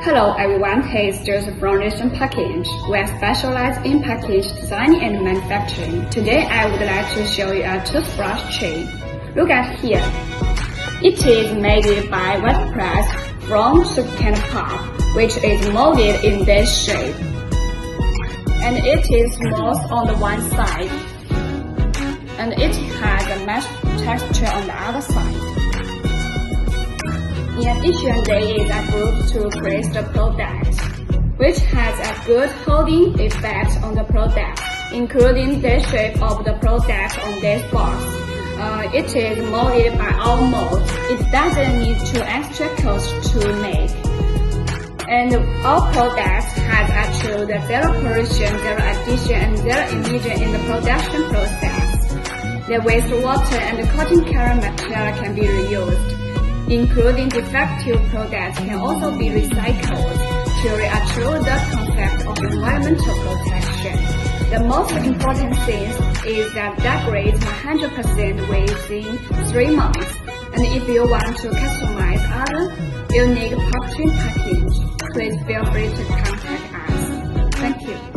Hello everyone, here's Joseph from Nation Package. We are specialized in package design and manufacturing. Today I would like to show you a toothbrush tray. Look at here. It is made by wet press from sugarcane pulp, which is molded in this shape. And it is smooth on the one side. And it has a mesh texture on the other side. In addition, there is a group to create the product, which has a good holding effect on the product, including the shape of the product on this box. It is molded by our mold. It doesn't need too extra cost to make. And our product has achieved zero pollution, zero addition, and zero emission in the production process. The wastewater and cotton care material can be reused, including defective products can also be recycled to achieve the concept of environmental protection. The most important thing is that degrades 100% within 3 months. And if you want to customize other unique packaging package, please feel free to contact us. Thank you.